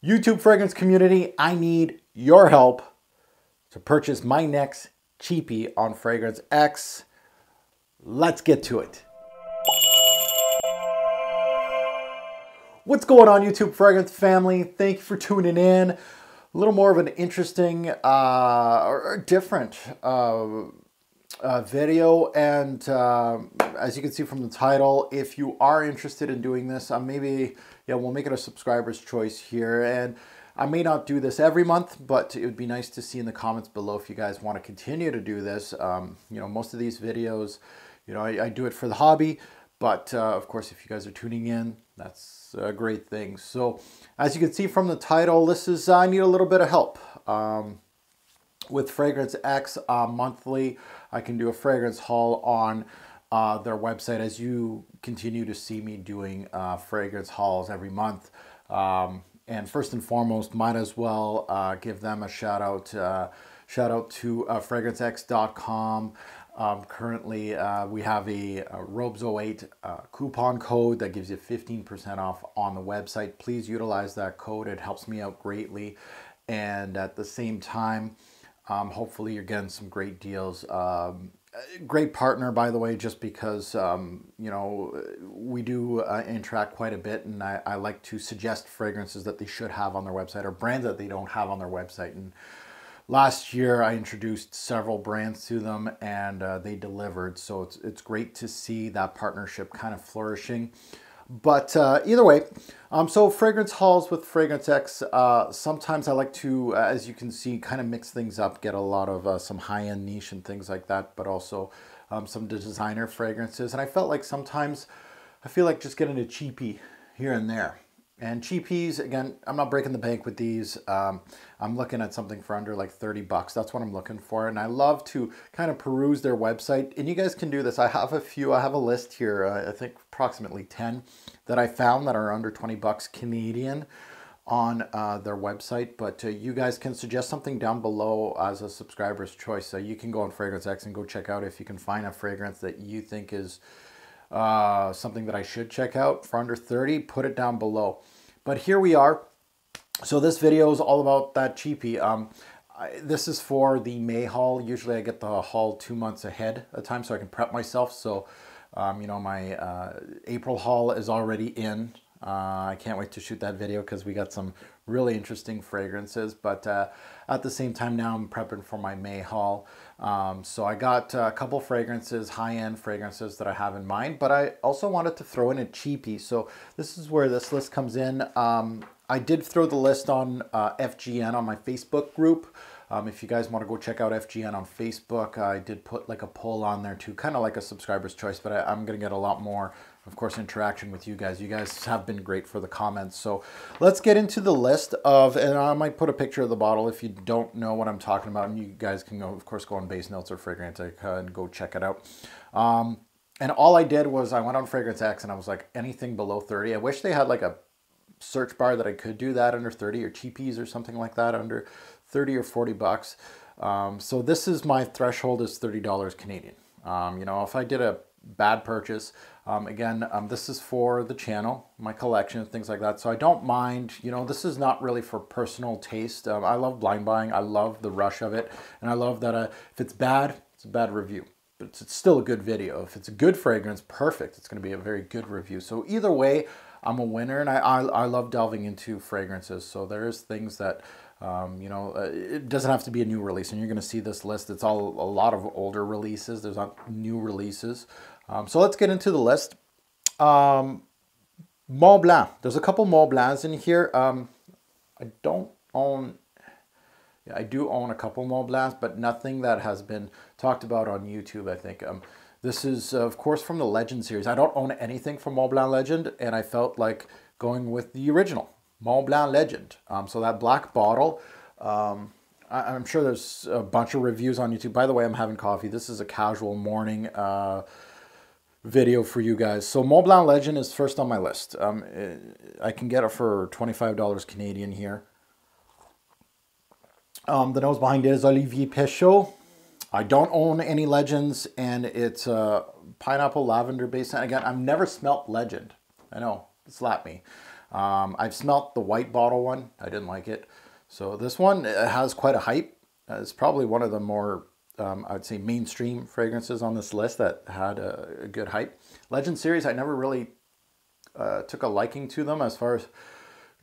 YouTube fragrance community, I need your help to purchase my next cheapie on Fragrance X. Let's get to it. What's going on, YouTube fragrance family? Thank you for tuning in. A little more of an interesting or different video, and as you can see from the title, if you are interested in doing this, we'll make it a subscriber's choice here. And I may not do this every month, but it would be nice to see in the comments below if you guys want to continue to do this. Most of these videos, I do it for the hobby, but of course, if you guys are tuning in, that's a great thing. So as you can see from the title, this is I need a little bit of help. With Fragrance X monthly, I can do a fragrance haul on their website, as you continue to see me doing fragrance hauls every month. And first and foremost, might as well give them a shout out to fragrancex.com. Currently, we have a Robes08 coupon code that gives you 15% off on the website. Please utilize that code. It helps me out greatly. And at the same time, hopefully you're getting some great deals. Great partner, by the way, just because, we do interact quite a bit, and I like to suggest fragrances that they should have on their website or brands that they don't have on their website. And last year I introduced several brands to them, and they delivered. So it's great to see that partnership kind of flourishing. But either way, so fragrance hauls with Fragrance X, sometimes I like to, as you can see, kind of mix things up, get a lot of some high-end niche and things like that, but also some designer fragrances. And I felt like sometimes I feel like just getting a cheapie here and there. And cheapies, again, I'm not breaking the bank with these. I'm looking at something for under like 30 bucks. That's what I'm looking for. And I love to kind of peruse their website. And you guys can do this. I have a few. I have a list here, I think approximately 10 that I found that are under 20 bucks Canadian on their website. But you guys can suggest something down below as a subscriber's choice. So you can go on Fragrance X and go check out if you can find a fragrance that you think is something that I should check out for under 30, put it down below. But here we are. So this video is all about that cheapie. This is for the May haul. Usually I get the haul 2 months ahead of time so I can prep myself. So, my April haul is already in. I can't wait to shoot that video because we got some really interesting fragrances. But at the same time now I'm prepping for my May haul. So I got a couple fragrances, high-end fragrances that I have in mind, but I also wanted to throw in a cheapie. So this is where this list comes in. I did throw the list on FGN on my Facebook group. If you guys want to go check out FGN on Facebook, I did put like a poll on there too, kind of like a subscriber's choice, but I'm going to get a lot more, of course, interaction with you guys. You guys have been great for the comments. So let's get into the list of, and I might put a picture of the bottle if you don't know what I'm talking about, and you guys can go, of course, go on Base Notes or Fragrantica and go check it out. And all I did was I went on Fragrance X and I was like, anything below 30. I wish they had like a search bar that I could do that under 30, or cheapies or something like that under 30 or 40 bucks. So this is my threshold is $30 Canadian. If I did a bad purchase, again, this is for the channel, my collection, things like that. So I don't mind, this is not really for personal taste. I love blind buying. I love the rush of it. And I love that if it's bad, it's a bad review. But it's still a good video. If it's a good fragrance, perfect. It's going to be a very good review. So either way, I'm a winner, and I love delving into fragrances. So there's things that, it doesn't have to be a new release. And you're going to see this list. It's all a lot of older releases. There's not new releases. So let's get into the list. Mont Blanc. There's a couple Mont Blancs in here. I don't own... Yeah, I do own a couple Mont Blancs, but nothing that has been talked about on YouTube, I think. This is, of course, from the Legend series. I don't own anything from Mont Blanc Legend, and I felt like going with the original, Mont Blanc Legend. So that black bottle, I'm sure there's a bunch of reviews on YouTube. By the way, I'm having coffee. This is a casual morning video for you guys. So Mont Blanc Legend is first on my list. I can get it for $25 Canadian here. The nose behind it is Olivier Pechot. I don't own any Legends, and it's a pineapple lavender based. Again, I've never smelt Legend. I know, slap me. I've smelt the white bottle one. I didn't like it. So this one has quite a hype. It's probably one of the more, I'd say, mainstream fragrances on this list that had a good hype. Legend series, I never really took a liking to them as far as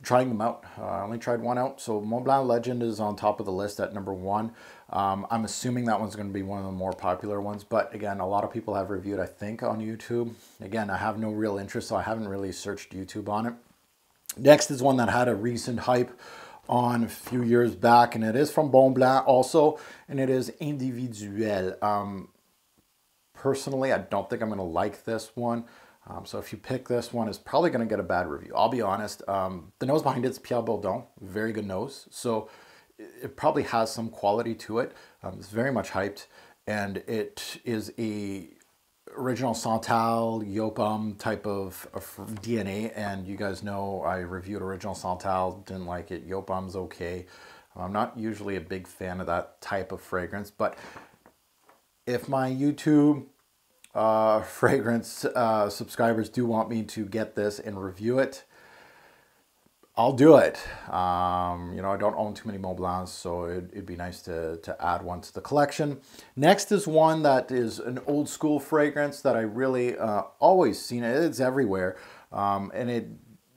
trying them out. I only tried one out. So Mont Blanc Legend is on top of the list at number 1. I'm assuming that one's going to be one of the more popular ones. But again, a lot of people have reviewed, I think, on YouTube. Again, I have no real interest, so I haven't really searched YouTube on it. Next is one that had a recent hype on a few years back, and it is from Mont Blanc also, and it is Individuel. Personally, I don't think I'm going to like this one. So if you pick this one, it's probably going to get a bad review. I'll be honest. The nose behind it is Pierre Bourdon, very good nose. So it probably has some quality to it. It's very much hyped, and it is a original Santal, Yopum type of DNA, and you guys know I reviewed original Santal, didn't like it. Yopum's okay. I'm not usually a big fan of that type of fragrance, but if my YouTube fragrance subscribers do want me to get this and review it, I'll do it. You know, I don't own too many Mont Blancs, so it'd be nice to add one to the collection. Next is one that is an old school fragrance that I really always seen. It's everywhere, and it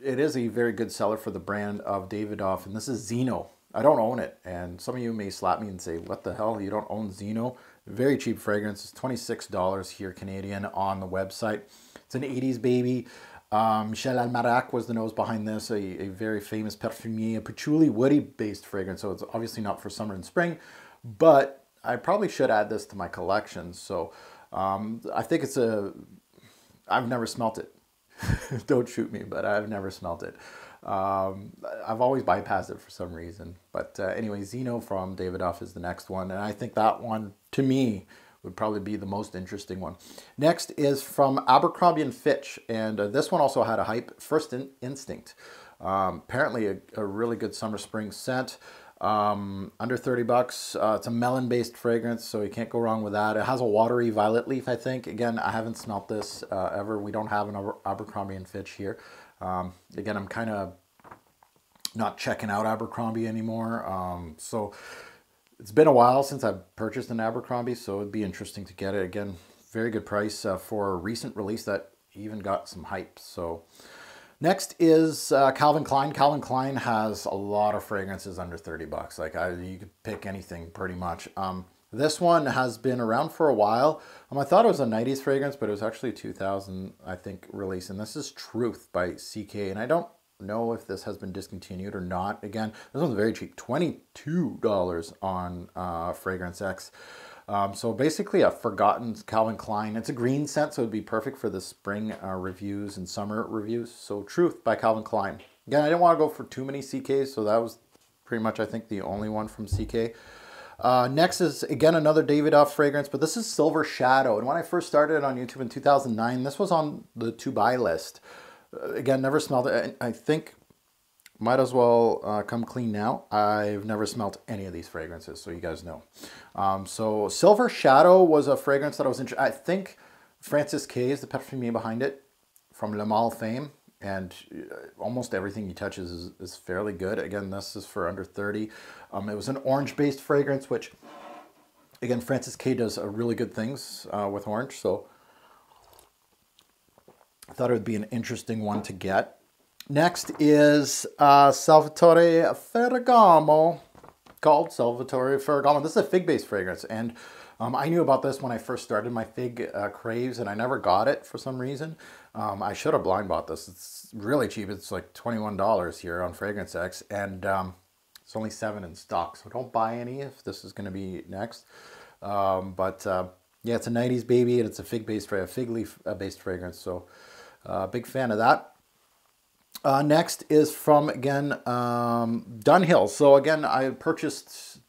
is a very good seller for the brand of Davidoff, and this is Zeno. I don't own it, and some of you may slap me and say, what the hell, you don't own Zeno? Very cheap fragrance. It's $26 here Canadian on the website. It's an 80s baby. Michel Almarac was the nose behind this, a very famous perfumier, a patchouli woody based fragrance. So it's obviously not for summer and spring, but I probably should add this to my collection. So I think it's I've never smelt it. Don't shoot me, but I've never smelt it. I've always bypassed it for some reason. But anyway, Zeno from Davidoff is the next one. And I think that one, to me, would probably be the most interesting one. Next is from Abercrombie & Fitch, and this one also had a hype, First Instinct. Apparently a really good summer spring scent, under 30 bucks. It's a melon-based fragrance, so you can't go wrong with that. It has a watery violet leaf, I think. Again, I haven't smelt this ever. We don't have an Abercrombie & Fitch here. Again, I'm kind of not checking out Abercrombie anymore, so it's been a while since I've purchased an Abercrombie, so it'd be interesting to get it. Again, very good price for a recent release that even got some hype. So next is Calvin Klein. Calvin Klein has a lot of fragrances under 30 bucks. Like you could pick anything pretty much. This one has been around for a while. I thought it was a 90s fragrance, but it was actually a 2000, I think, release. And this is Truth by CK. And I don't know if this has been discontinued or not. Again, this one's very cheap, $22 on Fragrance X. So basically a forgotten Calvin Klein. It's a green scent, so it'd be perfect for the spring reviews and summer reviews. So Truth by Calvin Klein. Again, I didn't want to go for too many CKs, so that was pretty much, I think, the only one from CK. Next is, again, another Davidoff fragrance, but this is Silver Shadow. And when I first started on YouTube in 2009, this was on the to-buy list. Again, never smelled it. I think might as well come clean now. I've never smelled any of these fragrances, so you guys know. So Silver Shadow was a fragrance that I was interested. I think Francis K is the perfumier behind it, from Le Male fame, and almost everything he touches is fairly good. Again, this is for under 30. It was an orange-based fragrance, which, again, Francis K does really good things with orange, so I thought it would be an interesting one to get. Next is Salvatore Ferragamo, called Salvatore Ferragamo. This is a fig-based fragrance, and I knew about this when I first started my fig craves, and I never got it for some reason. I should have blind bought this. It's really cheap. It's like $21 here on Fragrance X, and it's only 7 in stock, so don't buy any if this is going to be next. Yeah, it's a 90s baby, and it's a fig-based, a fig leaf-based fragrance, so big fan of that. Next is from, again, Dunhill. So again, I purchased,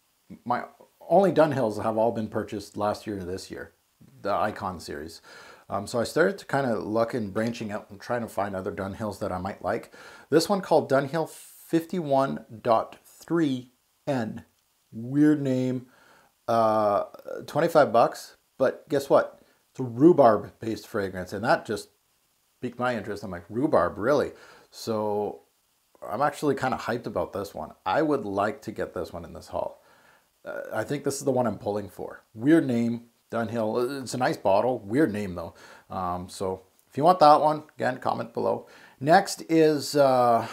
my only Dunhills have all been purchased last year or this year, the Icon series. So I started to kind of look and branching out and trying to find other Dunhills that I might like. This one called Dunhill 51.3N. Weird name. 25 bucks, but guess what? It's a rhubarb based fragrance, and that just piqued my interest. I'm like, rhubarb, really? So I'm actually kind of hyped about this one. I would like to get this one in this haul. I think this is the one I'm pulling for. Weird name, Dunhill. It's a nice bottle. Weird name though. So if you want that one, again, comment below. Next is a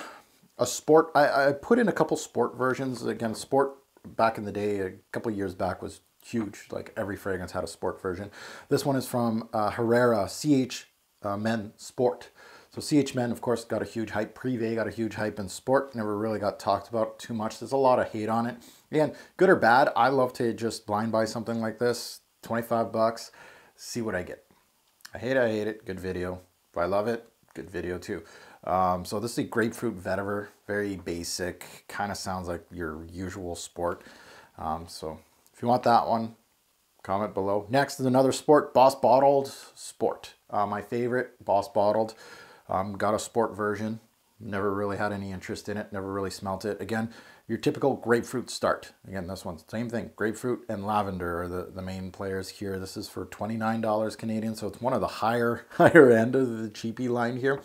sport. I put in a couple sport versions. Again, sport back in the day, a couple years back, was huge. Like every fragrance had a sport version. This one is from Herrera CH Men Sport. So CH Men, of course, got a huge hype. Privé got a huge hype, in sport never really got talked about too much. There's a lot of hate on it. Again, good or bad, I love to just blind buy something like this. 25 bucks, see what I get. I hate it, good video. If I love it, good video too. So this is a grapefruit vetiver, very basic, kind of sounds like your usual sport. So if you want that one, comment below. Next is another sport, Boss Bottled Sport. My favorite, Boss Bottled. Got a sport version. Never really had any interest in it. Never really smelt it. Again, your typical grapefruit start. Again, this one's the same thing. Grapefruit and lavender are the main players here. This is for $29 Canadian, so it's one of the higher end of the cheapy line here.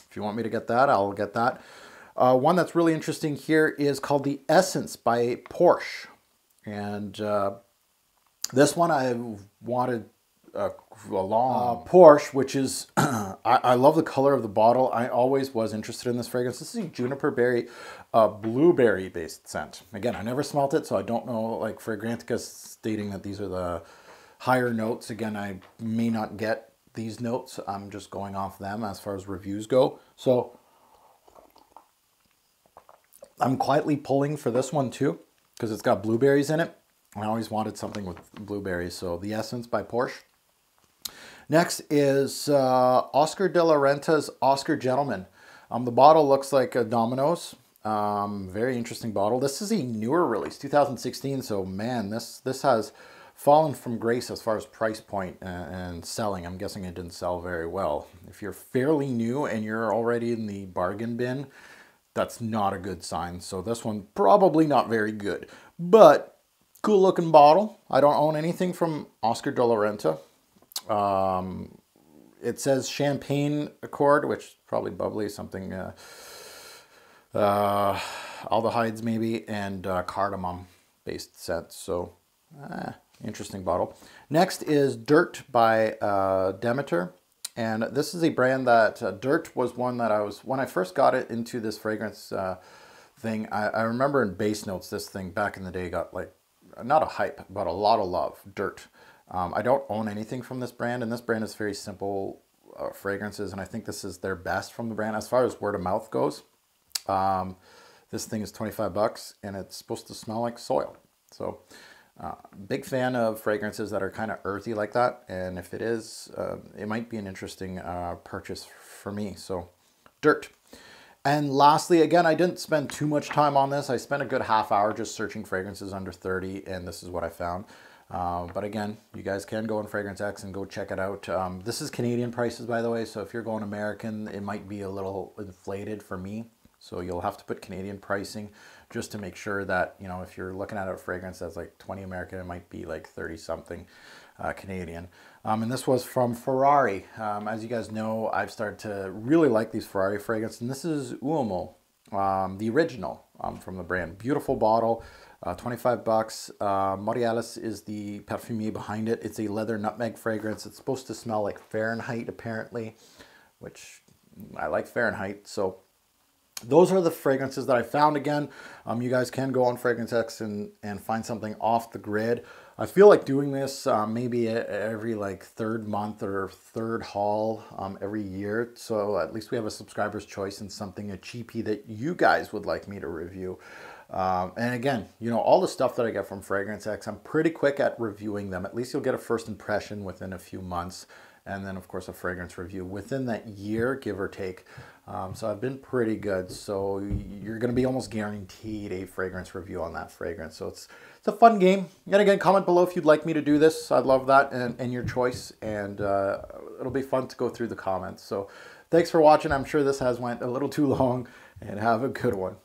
If you want me to get that, I'll get that. One that's really interesting here is called the Essence by Porsche. And this one I've wanted a long Porsche, which is, I love the color of the bottle. I always was interested in this fragrance. This is a juniper berry, blueberry based scent. Again, I never smelt it, so I don't know, like Fragrantica stating that these are the higher notes. Again, I may not get these notes. I'm just going off them as far as reviews go. So I'm quietly pulling for this one too, because it's got blueberries in it. I always wanted something with blueberries. So the Essence by Porsche. Next is Oscar de la Renta's Oscar Gentleman. The bottle looks like a Domino's. Very interesting bottle. This is a newer release, 2016. So man, this has fallen from grace as far as price point and selling. I'm guessing it didn't sell very well. If you're fairly new and you're already in the bargain bin, that's not a good sign. So this one probably not very good, but cool looking bottle. I don't own anything from Oscar de la Renta. It says Champagne Accord, which is probably bubbly, something, aldehydes maybe, and cardamom based scent. So interesting bottle. Next is Dirt by Demeter. And this is a brand that Dirt was one that when I first got it into this fragrance thing, I remember in base notes, this thing back in the day got like, not a hype, but a lot of love, Dirt. I don't own anything from this brand, and this brand is very simple fragrances, and I think this is their best from the brand as far as word of mouth goes. This thing is 25 bucks, and it's supposed to smell like soil. So big fan of fragrances that are kind of earthy like that, and if it is, it might be an interesting purchase for me. So Dirt. And lastly, again, I didn't spend too much time on this. I spent a good half hour just searching fragrances under 30, and this is what I found. But again, you guys can go on Fragrance X and go check it out. This is Canadian prices, by the way, so if you're going American, it might be a little inflated for me. So you'll have to put Canadian pricing just to make sure that, you know, if you're looking at a fragrance that's like 20 American, it might be like 30 something Canadian. And this was from Ferrari. As you guys know, I've started to really like these Ferrari fragrances, and this is Uomo, the original from the brand. Beautiful bottle. 25 bucks. Morialis is the perfumier behind it. It's a leather nutmeg fragrance. It's supposed to smell like Fahrenheit, apparently, which I like Fahrenheit. So those are the fragrances that I found. Again, you guys can go on Fragrance X and find something off the grid. I feel like doing this maybe every like third month or third haul every year. So at least we have a subscriber's choice and something, a cheapie that you guys would like me to review. And again, you know, all the stuff that I get from Fragrance X, I'm pretty quick at reviewing them. At least you'll get a first impression within a few months. And then, of course, a fragrance review within that year, give or take. So I've been pretty good. So you're going to be almost guaranteed a fragrance review on that fragrance. So it's a fun game. And again, comment below if you'd like me to do this. I'd love that and your choice. And it'll be fun to go through the comments. So thanks for watching. I'm sure this has went a little too long. And have a good one.